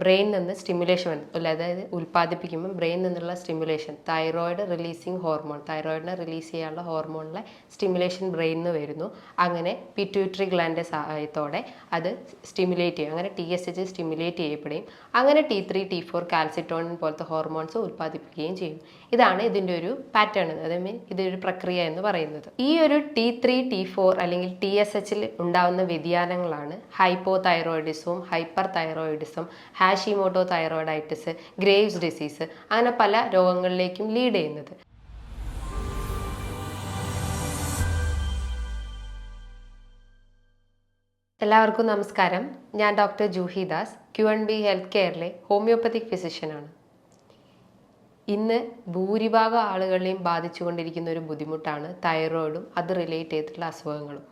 ബ്രെയിനിൽ നിന്ന് സ്റ്റിമുലേഷൻ വന്നു, അതായത് ഉൽപ്പാദിപ്പിക്കുമ്പോൾ ബ്രെയിനിൽ നിന്നുള്ള സ്റ്റിമുലേഷൻ, തൈറോയിഡ് റിലീസിങ് ഹോർമോൺ, തൈറോയിഡിനെ റിലീസ് ചെയ്യാനുള്ള ഹോർമോണിലെ സ്റ്റിമുലേഷൻ ബ്രെയിനിൽ നിന്ന് വരുന്നു. അങ്ങനെ പിറ്റ്യൂട്ടറി ഗ്ലാൻഡിൻ്റെ സഹായത്തോടെ അത് സ്റ്റിമുലേറ്റ് ചെയ്യും. അങ്ങനെ TSH സ്റ്റിമുലേറ്റ് ചെയ്യപ്പെടുകയും അങ്ങനെ T3 T4 കാൽസിറ്റോണിൻ പോലത്തെ ഹോർമോൺസ് ഉൽപ്പാദിപ്പിക്കുകയും ചെയ്യും. ഇതാണ് ഇതിൻ്റെ ഒരു പാറ്റേൺ, അതായത് ഇതൊരു പ്രക്രിയ എന്ന് പറയുന്നത്. ഈ ഒരു T3 T4 അല്ലെങ്കിൽ TSHൽ ഉണ്ടാകുന്ന വ്യതിയാനങ്ങളാണ് ഹൈപ്പോ തൈറോയിഡിസവും hyper thyroidism, Hashimoto thyroiditis, Graves disease, അങ്ങനെ പല രോഗങ്ങളിലേക്കും ലീഡ് ചെയ്യുന്നത്. എല്ലാവർക്കും നമസ്കാരം. ഞാൻ doctor Juhi Das, Q&B health കെയറിലെ ഹോമിയോപ്പത്തിക് ഫിസിഷ്യനാണ്. ഇന്ന് ഭൂരിഭാഗം ആളുകളെയും ബാധിച്ചുകൊണ്ടിരിക്കുന്ന ഒരു ബുദ്ധിമുട്ടാണ് തൈറോയിഡും അത് റിലേറ്റ് ചെയ്തിട്ടുള്ള അസുഖങ്ങളും.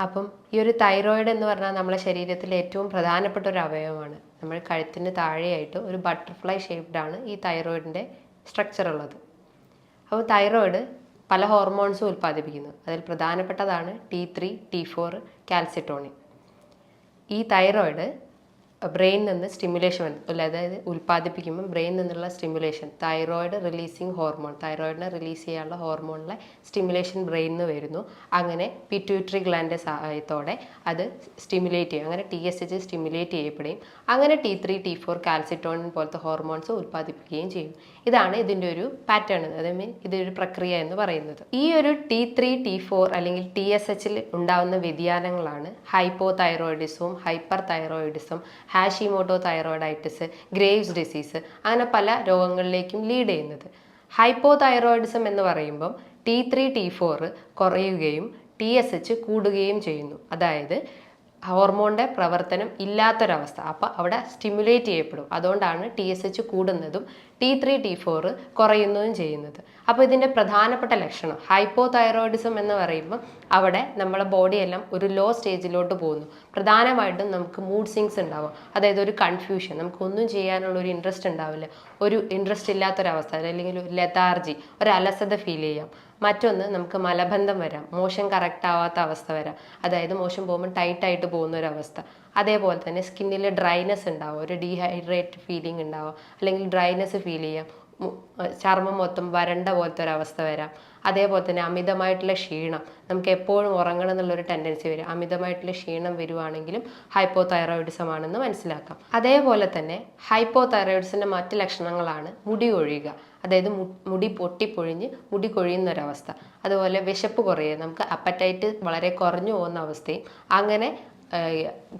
അപ്പം ഈ ഒരു തൈറോയിഡ് എന്ന് പറഞ്ഞാൽ നമ്മുടെ ശരീരത്തിലെ ഏറ്റവും പ്രധാനപ്പെട്ട ഒരു അവയവമാണ്. നമ്മൾ കഴുത്തിന് താഴെയായിട്ട് ഒരു ബട്ടർഫ്ലൈ ഷേപ്ഡാണ് ഈ തൈറോയിഡിൻ്റെ സ്ട്രക്ചർ ഉള്ളത്. അപ്പോൾ തൈറോയിഡ് പല ഹോർമോൺസും ഉൽപ്പാദിപ്പിക്കുന്നു. അതിൽ പ്രധാനപ്പെട്ടതാണ് T3 T4 കാൽസിറ്റോണിൻ. ഈ തൈറോയിഡ് ബ്രെയിനിൽ നിന്ന് സ്റ്റിമുലേഷൻ വന്നു, അതായത് ഉൽപ്പാദിപ്പിക്കുമ്പോൾ ബ്രെയിനിൽ നിന്നുള്ള സ്റ്റിമുലേഷൻ, തൈറോയിഡ് റിലീസിങ് ഹോർമോൺ, തൈറോയിഡിനെ റിലീസ് ചെയ്യാനുള്ള ഹോർമോണിലെ സ്റ്റിമുലേഷൻ ബ്രെയിനിൽ നിന്ന് വരുന്നു. അങ്ങനെ പിറ്റ്യൂട്ടറി ഗ്ലാൻഡിൻ്റെ സഹായത്തോടെ അത് സ്റ്റിമുലേറ്റ് ചെയ്യും. അങ്ങനെ TSH സ്റ്റിമുലേറ്റ് ചെയ്യപ്പെടുകയും അങ്ങനെ T3 T4 കാൽസിറ്റോണിൻ പോലത്തെ ഹോർമോൺസ് ഉൽപ്പാദിപ്പിക്കുകയും ചെയ്യും. ഇതാണ് ഇതിൻ്റെ ഒരു പാറ്റേൺ, അതായത് ഇതൊരു പ്രക്രിയ എന്ന് പറയുന്നത്. ഈ ഒരു T3 T4 അല്ലെങ്കിൽ TSHൽ ഉണ്ടാകുന്ന വ്യതിയാനങ്ങളാണ് ഹൈപ്പോ തൈറോയിഡിസവും hyper thyroidism, Hashimoto thyroiditis, Graves disease, അങ്ങനെ പല രോഗങ്ങളിലേക്കും ലീഡ് ചെയ്യുന്നത്. ഹൈപ്പോ തൈറോയിഡിസം എന്ന് പറയുമ്പം T3 T4 കുറയുകയും TSH കൂടുകയും ചെയ്യുന്നു. അതായത് ഹോർമോണിൻ്റെ പ്രവർത്തനം ഇല്ലാത്തൊരവസ്ഥ. അപ്പോൾ അവിടെ സ്റ്റിമുലേറ്റ് ചെയ്യപ്പെടും. അതുകൊണ്ടാണ് TSH കൂടുന്നതും T3 T4 കുറയുന്നതും ചെയ്യുന്നത്. അപ്പോൾ ഇതിൻ്റെ പ്രധാനപ്പെട്ട ലക്ഷണം ഹൈപ്പോ തൈറോയിഡിസം എന്ന് പറയുമ്പോൾ അവിടെ നമ്മളെ ബോഡിയെല്ലാം ഒരു ലോ സ്റ്റേജിലോട്ട് പോകുന്നു. പ്രധാനമായിട്ടും നമുക്ക് മൂഡ് സ്വിങ്സ് ഉണ്ടാവും, അതായത് ഒരു കൺഫ്യൂഷൻ, നമുക്കൊന്നും ചെയ്യാനുള്ള ഒരു ഇൻട്രസ്റ്റ് ഉണ്ടാവില്ല, ഒരു ഇൻട്രസ്റ്റ് ഇല്ലാത്തൊരവസ്ഥ, അല്ലെങ്കിൽ ഒരു ലെതാർജി, ഒരു അലസത ഫീൽ ചെയ്യാം. മറ്റൊന്ന്, നമുക്ക് മലബന്ധം വരാം, മോഷൻ കറക്റ്റ് ആവാത്ത അവസ്ഥ വരാം, അതായത് മോഷൻ പോകുമ്പോൾ ടൈറ്റായിട്ട് പോകുന്ന ഒരു അവസ്ഥ. അതേപോലെ തന്നെ സ്കിന്നിൽ ഡ്രൈനെസ് ഉണ്ടാവും, ഒരു ഡീഹൈഡ്രേറ്റ് ഫീലിംഗ് ഉണ്ടാവും, അല്ലെങ്കിൽ ഡ്രൈനെസ് ഫീൽ ചെയ്യാം, ചർമ്മം മൊത്തം വരണ്ട പോലത്തെ ഒരു അവസ്ഥ വരാം. അതേപോലെ തന്നെ അമിതമായിട്ടുള്ള ക്ഷീണം, നമുക്ക് എപ്പോഴും ഉറങ്ങണം എന്നുള്ളൊരു ടെൻഡൻസി വരും. അമിതമായിട്ടുള്ള ക്ഷീണം വരുവാണെങ്കിലും ഹൈപ്പോ തൈറോയിഡിസം ആണെന്ന് മനസ്സിലാക്കാം. അതേപോലെ തന്നെ ഹൈപ്പോ തൈറോയിഡിസിൻ്റെ മറ്റ് ലക്ഷണങ്ങളാണ് മുടി കൊഴിയുക, അതായത് മുടി പൊട്ടിപ്പൊഴിഞ്ഞ് മുടി കൊഴിയുന്നൊരവസ്ഥ. അതുപോലെ വിശപ്പ് കുറയുക, നമുക്ക് അപ്പറ്റൈറ്റ് വളരെ കുറഞ്ഞു പോകുന്ന അവസ്ഥയും അങ്ങനെ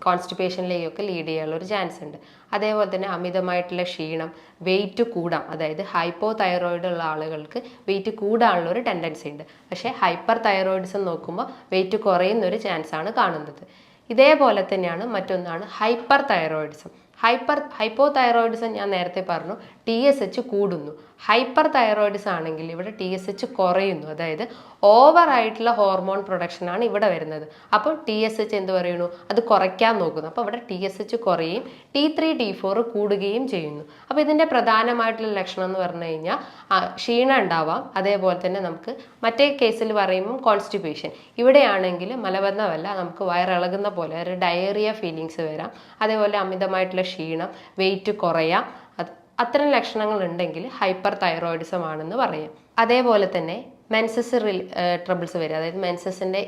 കോൺസ്റ്റിപ്പേഷനിലേക്കൊക്കെ ലീഡ് ചെയ്യാനുള്ള ഒരു ചാൻസ് ഉണ്ട്. അതേപോലെ തന്നെ അമിതമായിട്ടുള്ള ക്ഷീണം, വെയിറ്റ് കൂടാം, അതായത് ഹൈപ്പോ തൈറോയിഡ് ഉള്ള ആളുകൾക്ക് വെയിറ്റ് കൂടാനുള്ള ഒരു ടെൻഡൻസി ഉണ്ട്. പക്ഷേ ഹൈപ്പർ തൈറോയിഡിസം നോക്കുമ്പോൾ വെയിറ്റ് കുറയുന്നൊരു ചാൻസാണ് കാണുന്നത്. ഇതേപോലെ തന്നെയാണ് മറ്റൊന്നാണ് ഹൈപ്പർ തൈറോയിഡിസം. ഹൈപ്പോ തൈറോയിഡിസം ഞാൻ നേരത്തെ പറഞ്ഞു, TSH കൂടുന്നു. ഹൈപ്പർ തൈറോയിഡിസം ആണെങ്കിൽ ഇവിടെ TSH കുറയുന്നു, അതായത് ഓവറായിട്ടുള്ള ഹോർമോൺ പ്രൊഡക്ഷനാണ് ഇവിടെ വരുന്നത്. അപ്പോൾ TSH എന്ത് പറയുന്നു, അത് കുറയ്ക്കാൻ നോക്കുന്നു. അപ്പോൾ ഇവിടെ TSH കുറയുകയും T3 T4 കൂടുകയും ചെയ്യുന്നു. അപ്പോൾ ഇതിൻ്റെ പ്രധാനമായിട്ടുള്ള ലക്ഷണം എന്ന് പറഞ്ഞു കഴിഞ്ഞാൽ ക്ഷീണം ഉണ്ടാവാം. അതേപോലെ തന്നെ നമുക്ക് മറ്റേ കേസിൽ പറയുമ്പം കോൺസ്റ്റിപ്പേഷൻ, ഇവിടെയാണെങ്കിൽ മലബന്ധമല്ല, നമുക്ക് വയറിളകുന്ന പോലെ ഒരു ഡയറിയ ഫീലിങ്സ് വരാം. അതേപോലെ അമിതമായിട്ടുള്ള ക്ഷീണം, വെയിറ്റ് കുറയാം. അത്തരം ലക്ഷണങ്ങൾ ഉണ്ടെങ്കിൽ ഹൈപ്പർ തൈറോയിഡിസം ആണെന്ന് പറയാം. അതേപോലെ തന്നെ മെൻസസ് ട്രബിൾസ് വരും, അതായത് മെൻസസിൻ്റെ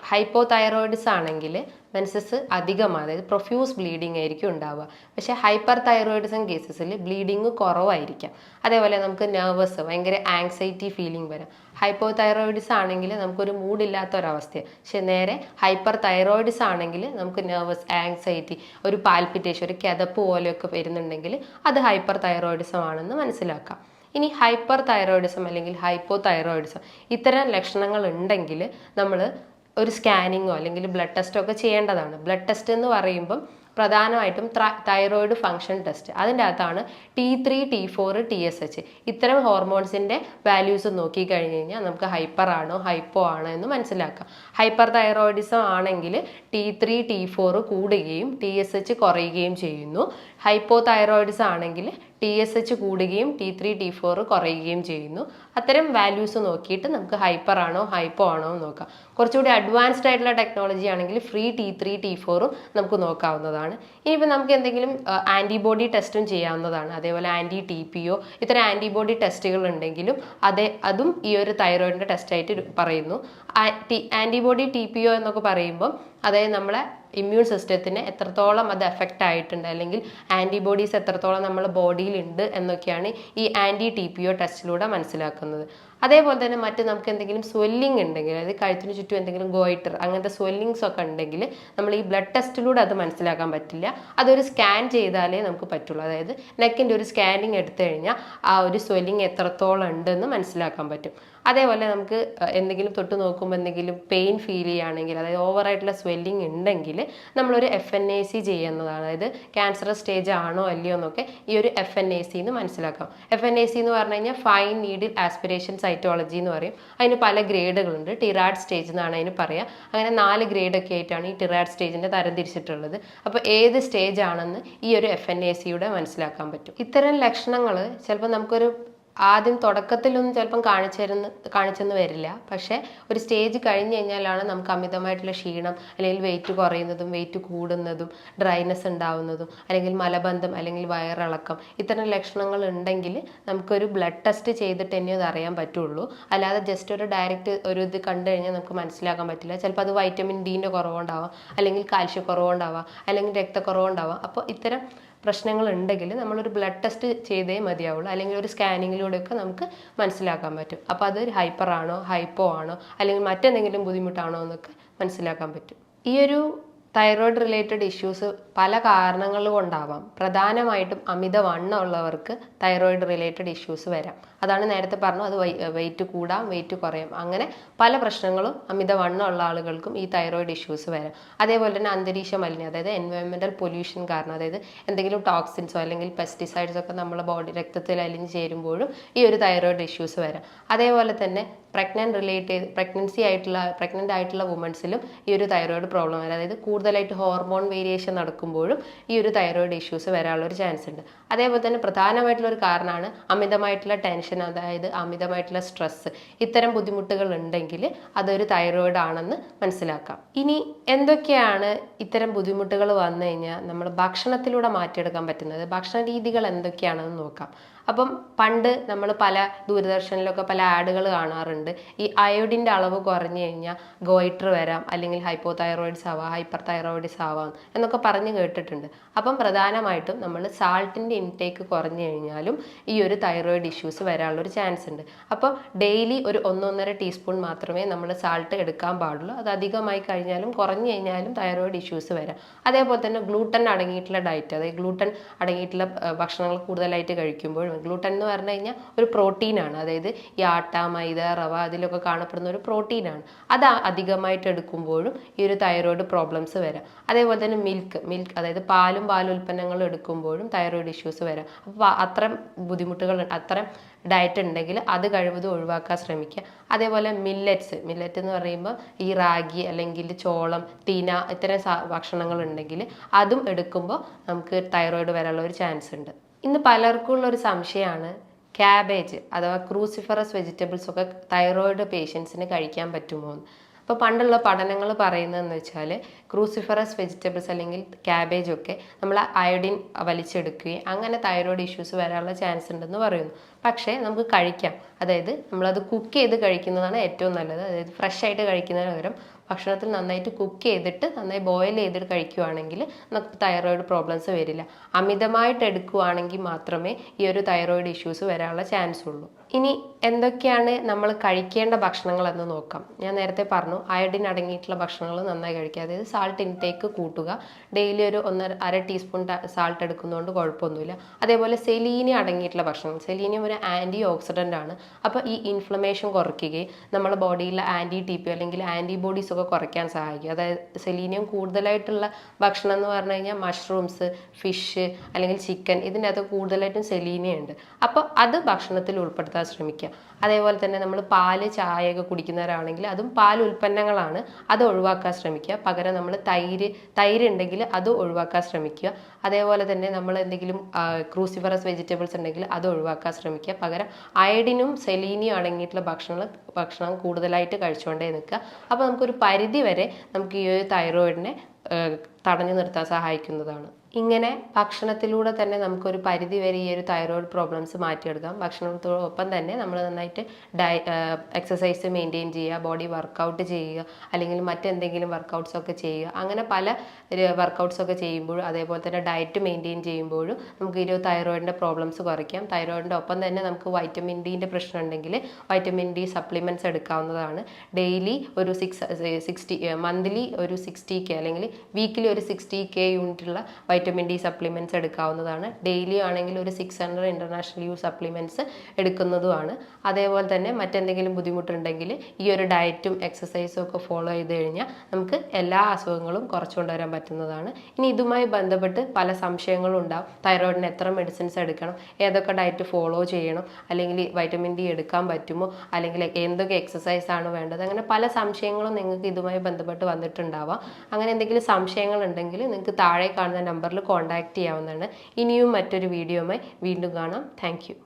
ഹൈപ്പോ തൈറോയിഡിസം ആണെങ്കിൽ മെൻസസ് അധികമാണ്, അതായത് പ്രൊഫ്യൂസ് ബ്ലീഡിങ് ആയിരിക്കും ഉണ്ടാവുക. പക്ഷേ ഹൈപ്പർ തൈറോയിഡിസം കേസസിൽ ബ്ലീഡിങ് കുറവായിരിക്കാം. അതേപോലെ നമുക്ക് നെർവസ്, ഭയങ്കര ആങ്സൈറ്റി ഫീലിംഗ് വരാം. ഹൈപ്പോ തൈറോയിഡിസം ആണെങ്കിൽ നമുക്കൊരു മൂഡില്ലാത്തൊരവസ്ഥയാണ്. പക്ഷെ നേരെ ഹൈപ്പർ തൈറോയിഡിസം ആണെങ്കിൽ നമുക്ക് നെർവസ്, ആങ്സൈറ്റി, ഒരു പാൽപിറ്റേഷൻ, ഒരു കിതപ്പ് പോലെയൊക്കെ വരുന്നുണ്ടെങ്കിൽ അത് ഹൈപ്പർ തൈറോയിഡിസം ആണെന്ന് മനസ്സിലാക്കാം. ഇനി ഹൈപ്പർ തൈറോയിഡിസം അല്ലെങ്കിൽ ഹൈപ്പോ തൈറോയിഡിസം ഇത്തരം ലക്ഷണങ്ങൾ ഉണ്ടെങ്കിൽ നമ്മൾ ഒരു സ്കാനിങ്ങോ അല്ലെങ്കിൽ ബ്ലഡ് ടെസ്റ്റോ ഒക്കെ ചെയ്യേണ്ടതാണ്. ബ്ലഡ് ടെസ്റ്റ് എന്ന് പറയുമ്പം പ്രധാനമായിട്ടും തൈറോയിഡ് ഫങ്ഷൻ ടെസ്റ്റ്. അതിൻ്റെ അകത്താണ് T3 T4 TSH ഇത്തരം ഹോർമോൺസിൻ്റെ വാല്യൂസ് നോക്കിക്കഴിഞ്ഞ് കഴിഞ്ഞാൽ നമുക്ക് ഹൈപ്പർ ആണോ ഹൈപ്പോ ആണോ എന്ന് മനസ്സിലാക്കാം. ഹൈപ്പർ തൈറോയിഡിസം ആണെങ്കിൽ T3 T4 കൂടുകയും TSH കുറയുകയും ചെയ്യുന്നു. ഹൈപ്പോ തൈറോയിഡിസം ആണെങ്കിൽ TSH കൂടുകയും T3 T4 കുറയുകയും ചെയ്യുന്നു. അത്തരം വാല്യൂസ് നോക്കിയിട്ട് നമുക്ക് ഹൈപ്പർ ആണോ ഹൈപ്പോ ആണോ എന്ന് നോക്കാം. കുറച്ചുകൂടി അഡ്വാൻസ്ഡ് ആയിട്ടുള്ള ടെക്നോളജി ആണെങ്കിൽ ഫ്രീ T3 T4ഉം നമുക്ക് നോക്കാവുന്നതാണ്. ഇനിയിപ്പോൾ നമുക്ക് എന്തെങ്കിലും ആൻറ്റിബോഡി ടെസ്റ്റും ചെയ്യാവുന്നതാണ്. അതേപോലെ TPO ഇത്തരം ആൻറ്റിബോഡി ടെസ്റ്റുകൾ ഉണ്ടെങ്കിലും അതും ഈ ഒരു തൈറോയിഡിൻ്റെ ടെസ്റ്റായിട്ട് പറയുന്നു. ആൻറ്റിബോഡി TPO എന്നൊക്കെ പറയുമ്പോൾ അതായത് നമ്മളെ ഇമ്മ്യൂൺ സിസ്റ്റത്തിന് എത്രത്തോളം അത് എഫക്റ്റ് ആയിട്ടുണ്ട്, അല്ലെങ്കിൽ ആൻറ്റിബോഡീസ് എത്രത്തോളം നമ്മുടെ ബോഡിയിൽ ഉണ്ട് എന്നൊക്കെയാണ് ഈ TPO ടെസ്റ്റിലൂടെ മനസ്സിലാക്കുന്നത്. അതേപോലെ തന്നെ നമുക്ക് എന്തെങ്കിലും സ്വെല്ലിംഗ് ഉണ്ടെങ്കിൽ, അതായത് കഴുത്തിന് ചുറ്റും എന്തെങ്കിലും ഗോയിറ്റർ അങ്ങനത്തെ സ്വെല്ലിങ്സ് ഒക്കെ ഉണ്ടെങ്കിൽ നമ്മൾ ഈ ബ്ലഡ് ടെസ്റ്റിലൂടെ അത് മനസ്സിലാക്കാൻ പറ്റില്ല. അതൊരു സ്കാൻ ചെയ്താലേ നമുക്ക് പറ്റുള്ളൂ. അതായത് നെക്കിൻ്റെ ഒരു സ്കാനിങ് എടുത്തു കഴിഞ്ഞാൽ ആ ഒരു സ്വെല്ലിംഗ് എത്രത്തോളം ഉണ്ടെന്ന് മനസ്സിലാക്കാൻ പറ്റും. അതേപോലെ നമുക്ക് എന്തെങ്കിലും തൊട്ട് നോക്കുമ്പോൾ എന്തെങ്കിലും പെയിൻ ഫീൽ ചെയ്യുകയാണെങ്കിൽ, അതായത് ഓവറായിട്ടുള്ള സ്വെല്ലിംഗ് ഉണ്ടെങ്കിൽ നമ്മളൊരു FNAC ചെയ്യുന്നതാണ്. അതായത് ക്യാൻസറസ് സ്റ്റേജ് ആണോ അല്ലയോ എന്നൊക്കെ ഈ ഒരു FNAC എന്ന് മനസ്സിലാക്കാം. FNAC എന്ന് പറഞ്ഞു കഴിഞ്ഞാൽ ഫൈൻ നീഡിൽ ആസ്പിരേഷൻ സൈറ്റോളജി എന്ന് പറയും. അതിന് പല ഗ്രേഡുകളുണ്ട്. ടിറാഡ് സ്റ്റേജ് എന്നാണ് അതിന് പറയുക. അങ്ങനെ 4 ഗ്രേഡൊക്കെ ആയിട്ടാണ് ഈ ടിറാഡ് സ്റ്റേജിൻ്റെ തരംതിരിച്ചിട്ടുള്ളത്. അപ്പോൾ ഏത് സ്റ്റേജ് ആണെന്ന് ഈ ഒരു FNACയുടെ മനസ്സിലാക്കാൻ പറ്റും. ഇത്തരം ലക്ഷണങ്ങൾ ചിലപ്പോൾ നമുക്കൊരു ആദ്യം തുടക്കത്തിലൊന്നും ചിലപ്പം കാണിച്ചെന്ന് വരില്ല. പക്ഷേ ഒരു സ്റ്റേജ് കഴിഞ്ഞ് കഴിഞ്ഞാലാണ് നമുക്ക് അമിതമായിട്ടുള്ള ക്ഷീണം, അല്ലെങ്കിൽ വെയിറ്റ് കുറയുന്നതും വെയിറ്റ് കൂടുന്നതും ഡ്രൈനെസ് ഉണ്ടാവുന്നതും, അല്ലെങ്കിൽ മലബന്ധം, അല്ലെങ്കിൽ വയറിളക്കം, ഇത്തരം ലക്ഷണങ്ങൾ ഉണ്ടെങ്കിൽ നമുക്കൊരു ബ്ലഡ് ടെസ്റ്റ് ചെയ്തിട്ട് തന്നെ അത് അറിയാൻ പറ്റുള്ളൂ. അല്ലാതെ ജസ്റ്റ് ഒരു ഡയറക്റ്റ് ഒരു ഇത് കണ്ടു കഴിഞ്ഞാൽ നമുക്ക് മനസ്സിലാക്കാൻ പറ്റില്ല. ചിലപ്പോൾ അത് വൈറ്റമിൻ ഡിൻ്റെ കുറവുണ്ടാവാം, അല്ലെങ്കിൽ കാൽഷ്യക്കുറവുണ്ടാവാം, അല്ലെങ്കിൽ രക്തക്കുറവുണ്ടാവാം. അപ്പോൾ ഇത്തരം പ്രശ്നങ്ങൾ ഉണ്ടെങ്കിൽ നമ്മളൊരു ബ്ലഡ് ടെസ്റ്റ് ചെയ്തേ മതിയാവുള്ളൂ, അല്ലെങ്കിൽ ഒരു സ്കാനിങ്ങിലൂടെയൊക്കെ നമുക്ക് മനസ്സിലാക്കാൻ പറ്റും. അപ്പോൾ അത് ഹൈപ്പർ ആണോ, ഹൈപ്പോ ആണോ, അല്ലെങ്കിൽ മറ്റെന്തെങ്കിലും ബുദ്ധിമുട്ടാണോ എന്നൊക്കെ മനസ്സിലാക്കാൻ പറ്റും. ഈ ഒരു തൈറോയ്ഡ് റിലേറ്റഡ് ഇഷ്യൂസ് പല കാരണങ്ങൾ കൊണ്ടാവാം. പ്രധാനമായിട്ടും അമിതവണ്ണം ഉള്ളവർക്ക് തൈറോയ്ഡ് റിലേറ്റഡ് ഇഷ്യൂസ് വരാം. അതാണ് നേരത്തെ പറഞ്ഞു, അത് വെയിറ്റ് കൂടാം, വെയിറ്റ് കുറയാം, അങ്ങനെ പല പ്രശ്നങ്ങളും അമിതവണ്ണം ഉള്ള ആളുകൾക്കും ഈ തൈറോയ്ഡ് ഇഷ്യൂസ് വരാം. അതേപോലെ തന്നെ അന്തരീക്ഷ മലിനം, അതായത് എൻവയോൺമെൻറ്റൽ പൊല്യൂഷൻ കാരണം, അതായത് എന്തെങ്കിലും ടോക്സിൻസോ അല്ലെങ്കിൽ പെസ്റ്റിസൈഡ്സോ ഒക്കെ നമ്മുടെ രക്തത്തിൽ അലിഞ്ഞ് ചേരുമ്പോഴും ഈ ഒരു തൈറോയ്ഡ് ഇഷ്യൂസ് വരാം. അതേപോലെ തന്നെ പ്രഗ്നൻസി ആയിട്ടുള്ള വുമൻസിലും ഈ ഒരു തൈറോയ്ഡ് പ്രോബ്ലം വരാം. അതായത് കൂടുതലായിട്ട് ഹോർമോൺ വേരിയേഷൻ നടക്കുമ്പോഴും ഈ ഒരു തൈറോയ്ഡ് ഇഷ്യൂസ് വരാനുള്ള ഒരു ചാൻസ് ഉണ്ട്. അതേപോലെ തന്നെ പ്രധാനമായിട്ടുള്ള ഒരു കാരണമാണ് അമിതമായിട്ടുള്ള ടെൻഷൻ, അതായത് അമിതമായിട്ടുള്ള സ്ട്രെസ്. ഇത്തരം ബുദ്ധിമുട്ടുകൾ ഉണ്ടെങ്കിൽ അതൊരു തൈറോയ്ഡ് ആണെന്ന് മനസ്സിലാക്കാം. ഇനി എന്തൊക്കെയാണ് ഇത്തരം ബുദ്ധിമുട്ടുകൾ വന്നു കഴിഞ്ഞാൽ നമ്മൾ ഭക്ഷണത്തിലൂടെ മാറ്റിയെടുക്കാൻ പറ്റുന്നത്, ഭക്ഷണ രീതികൾ എന്തൊക്കെയാണെന്ന് നോക്കാം. അപ്പം പണ്ട് നമ്മൾ പല ദൂരദർശനിലൊക്കെ പല ആഡുകൾ കാണാറുണ്ട്. ഈ അയോഡിൻ്റെ അളവ് കുറഞ്ഞു കഴിഞ്ഞാൽ ഗോയിറ്റർ വരാം, അല്ലെങ്കിൽ ഹൈപ്പോ തൈറോയിഡ്സ് ആവാം, ഹൈപ്പർ തൈറോയിഡ്സ് ആവാം എന്നൊക്കെ പറഞ്ഞ് കേട്ടിട്ടുണ്ട്. അപ്പം പ്രധാനമായിട്ടും നമ്മൾ സാൾട്ടിൻ്റെ ഇൻടേക്ക് കുറഞ്ഞു കഴിഞ്ഞാലും ഈ ഒരു തൈറോയിഡ് ഇഷ്യൂസ് വരാനുള്ളൊരു ചാൻസ് ഉണ്ട്. അപ്പോൾ ഡെയിലി ഒരു 1-1.5 ടീസ്പൂൺ മാത്രമേ നമ്മൾ സാൾട്ട് എടുക്കാൻ പാടുള്ളൂ. അത് അധികമായി കഴിഞ്ഞാലും കുറഞ്ഞു കഴിഞ്ഞാലും തൈറോയിഡ് ഇഷ്യൂസ് വരാം. അതേപോലെ തന്നെ ഗ്ലൂട്ടൻ അടങ്ങിയിട്ടുള്ള ഡയറ്റ്, അതായത് ഗ്ലൂട്ടൻ അടങ്ങിയിട്ടുള്ള ഭക്ഷണങ്ങൾ കൂടുതലായിട്ട് കഴിക്കുമ്പോൾ, ഗ്ലൂട്ടൻ എന്ന് പറഞ്ഞു കഴിഞ്ഞാൽ ഒരു പ്രോട്ടീനാണ്. അതായത് ഈ ആട്ട, മൈദ, റവ അതിലൊക്കെ കാണപ്പെടുന്ന ഒരു പ്രോട്ടീനാണ്. അത് അധികമായിട്ട് എടുക്കുമ്പോഴും ഈ ഒരു തൈറോയ്ഡ് പ്രോബ്ലംസ് വരാം. അതേപോലെ തന്നെ മിൽക്ക് അതായത് പാലുൽപ്പന്നങ്ങൾ എടുക്കുമ്പോഴും തൈറോയ്ഡ് ഇഷ്യൂസ് വരാം. അപ്പോൾ അത്തരം ബുദ്ധിമുട്ടുകൾ, അത്തരം ഡയറ്റ് ഉണ്ടെങ്കിൽ അത് കഴിവതും ഒഴിവാക്കാൻ ശ്രമിക്കുക. അതേപോലെ മില്ലറ്റ് എന്ന് പറയുമ്പോൾ ഈ റാഗി അല്ലെങ്കിൽ ചോളം, തിന ഇത്തരം ഭക്ഷണങ്ങൾ ഉണ്ടെങ്കിൽ അതും എടുക്കുമ്പോൾ നമുക്ക് തൈറോയ്ഡ് വരാനുള്ള ഒരു ചാൻസ് ഉണ്ട്. ഇന്ന് പലർക്കും ഉള്ളൊരു സംശയമാണ് ക്യാബേജ് അഥവാ ക്രൂസിഫറസ് വെജിറ്റബിൾസ് ഒക്കെ തൈറോയ്ഡ് പേഷ്യൻസിന് കഴിക്കാൻ പറ്റുമോ എന്ന്. അപ്പോൾ പണ്ടുള്ള പഠനങ്ങൾ പറയുന്നതെന്ന് വെച്ചാൽ ക്രൂസിഫറസ് വെജിറ്റബിൾസ് അല്ലെങ്കിൽ ക്യാബേജ് ഒക്കെ നമ്മൾ അയോഡിൻ വലിച്ചെടുക്കുകയും അങ്ങനെ തൈറോയ്ഡ് ഇഷ്യൂസ് വരാനുള്ള ചാൻസ് ഉണ്ടെന്ന് പറയുന്നു. പക്ഷേ നമുക്ക് കഴിക്കാം. അതായത് നമ്മളത് കുക്ക് ചെയ്ത് കഴിക്കുന്നതാണ് ഏറ്റവും നല്ലത്. അതായത് ഫ്രഷ് ആയിട്ട് കഴിക്കുന്നതിന് പകരം ഭക്ഷണത്തിൽ നന്നായിട്ട് കുക്ക് ചെയ്തിട്ട് നന്നായി ബോയിൽ ചെയ്തിട്ട് കഴിക്കുകയാണെങ്കിൽ നമുക്ക് തൈറോയ്ഡ് പ്രോബ്ലംസ് വരില്ല. അമിതമായിട്ട് എടുക്കുകയാണെങ്കിൽ മാത്രമേ ഈ ഒരു തൈറോയ്ഡ് ഇഷ്യൂസ് വരാനുള്ള ചാൻസ് ഉള്ളൂ. ഇനി എന്തൊക്കെയാണ് നമ്മൾ കഴിക്കേണ്ട ഭക്ഷണങ്ങൾ എന്ന് നോക്കാം. ഞാൻ നേരത്തെ പറഞ്ഞു അയോഡിൻ അടങ്ങിയിട്ടുള്ള ഭക്ഷണങ്ങൾ നന്നായി കഴിക്കുക. അതായത് സാൾട്ട് ഇൻടേക്ക് കൂട്ടുക. ഡെയിലി ഒരു 1.5 ടീസ്പൂൺ സാൾട്ട് എടുക്കുന്നതുകൊണ്ട് കുഴപ്പമൊന്നുമില്ല. അതേപോലെ സെലീനിയം അടങ്ങിയിട്ടുള്ള ഭക്ഷണം, സെലീനിയം ഒരു ആൻറ്റി ഓക്സിഡൻ്റ് ആണ്. അപ്പോൾ ഈ ഇൻഫ്ലമേഷൻ കുറയ്ക്കുകയും നമ്മുടെ ബോഡിയിലെ TPO അല്ലെങ്കിൽ ആൻറ്റിബോഡീസ് ഒക്കെ കുറയ്ക്കാൻ സഹായിക്കും. അതായത് സെലീനിയം കൂടുതലായിട്ടുള്ള ഭക്ഷണം എന്ന് പറഞ്ഞു കഴിഞ്ഞാൽ മഷ്റൂംസ്, ഫിഷ് അല്ലെങ്കിൽ ചിക്കൻ, ഇതിൻ്റെ അകത്ത് കൂടുതലായിട്ടും സെലീനിയം ഉണ്ട്. അപ്പോൾ അത് ഭക്ഷണത്തിൽ ഉൾപ്പെടുത്താൻ ഒഴിവാക്കാൻ ശ്രമിക്കുക. അതേപോലെ തന്നെ നമ്മൾ പാല് ചായയൊക്കെ കുടിക്കുന്നവരാണെങ്കിൽ അതും പാൽ ഉൽപ്പന്നങ്ങളാണ്, അത് ഒഴിവാക്കാൻ ശ്രമിക്കുക. പകരം നമ്മൾ തൈര് ഉണ്ടെങ്കിൽ അത് ഒഴിവാക്കാൻ ശ്രമിക്കുക. അതേപോലെ തന്നെ നമ്മൾ എന്തെങ്കിലും ക്രൂസിഫറസ് വെജിറ്റബിൾസ് ഉണ്ടെങ്കിൽ അത് ഒഴിവാക്കാൻ ശ്രമിക്കുക. പകരം അയഡിനും സെലീനിയും അടങ്ങിയിട്ടുള്ള ഭക്ഷണം കൂടുതലായിട്ട് കഴിച്ചുകൊണ്ടേ നിൽക്കുക. അപ്പോൾ നമുക്കൊരു പരിധി വരെ നമുക്ക് ഈ ഒരു തൈറോയിഡിനെ തടഞ്ഞു നിർത്താൻ സഹായിക്കുന്നതാണ്. ഇങ്ങനെ ഭക്ഷണത്തിലൂടെ തന്നെ നമുക്കൊരു പരിധി വരെ ഈ ഒരു തൈറോയിഡ് പ്രോബ്ലംസ് മാറ്റിയെടുക്കാം. ഭക്ഷണത്തോടൊപ്പം തന്നെ നമ്മൾ നന്നായിട്ട് എക്സസൈസ് മെയിൻറ്റെയിൻ ചെയ്യുക, ബോഡി വർക്കൗട്ട് ചെയ്യുക, അല്ലെങ്കിൽ മറ്റെന്തെങ്കിലും വർക്കൗട്ട്സ് ഒക്കെ ചെയ്യുക. അങ്ങനെ പല വർക്കൗട്ട്സ് ഒക്കെ ചെയ്യുമ്പോഴും അതേപോലെ തന്നെ ഡയറ്റ് മെയിൻറ്റെയിൻ ചെയ്യുമ്പോഴും നമുക്ക് ഈ ഒരു തൈറോയിഡിൻ്റെ പ്രോബ്ലംസ് കുറയ്ക്കാം. തൈറോയിഡിൻ്റെ ഒപ്പം തന്നെ നമുക്ക് വൈറ്റമിൻ ഡിൻ്റെ പ്രശ്നം ഉണ്ടെങ്കിൽ വൈറ്റമിൻ ഡി സപ്ലിമെൻറ്റ്സ് എടുക്കാവുന്നതാണ്. ഡെയിലി ഒരു മന്ത്ലി ഒരു 60K അല്ലെങ്കിൽ വീക്കിലി ഒരു 60K യൂണിറ്റുള്ള വൈറ്റമിൻ ഡി സപ്ലിമെൻറ്റ്സ് എടുക്കാവുന്നതാണ്. ഡെയിലി ആണെങ്കിൽ ഒരു 600 ഇൻ്റർനാഷണൽ യൂസ് സപ്ലിമെൻറ്റ്സ് എടുക്കുന്നതുമാണ്. അതേപോലെ തന്നെ മറ്റെന്തെങ്കിലും ബുദ്ധിമുട്ടുണ്ടെങ്കിൽ ഈ ഒരു ഡയറ്റും എക്സസൈസും ഒക്കെ ഫോളോ ചെയ്ത് കഴിഞ്ഞാൽ നമുക്ക് എല്ലാ അസുഖങ്ങളും കുറച്ചു കൊണ്ടുവരാൻ പറ്റുന്നതാണ്. ഇനി ഇതുമായി ബന്ധപ്പെട്ട് പല സംശയങ്ങളും ഉണ്ടാവും. തൈറോയിഡിന് എത്ര മെഡിസിൻസ് എടുക്കണം, ഏതൊക്കെ ഡയറ്റ് ഫോളോ ചെയ്യണം, അല്ലെങ്കിൽ വൈറ്റമിൻ ഡി എടുക്കാൻ പറ്റുമോ, അല്ലെങ്കിൽ എന്തൊക്കെ എക്സസൈസ് ആണ് വേണ്ടത്, അങ്ങനെ പല സംശയങ്ങളും നിങ്ങൾക്ക് ഇതുമായി ബന്ധപ്പെട്ട് വന്നിട്ടുണ്ടാവാം. അങ്ങനെ എന്തെങ്കിലും സംശയങ്ങൾ ഉണ്ടെങ്കിൽ നിങ്ങൾക്ക് താഴെ കാണുന്ന നമ്പറിൽ കോൺടാക്റ്റ് ചെയ്യാവുന്നതാണ്. ഇനിയും മറ്റൊരു വീഡിയോയുമായി വീണ്ടും കാണാം. Thank you.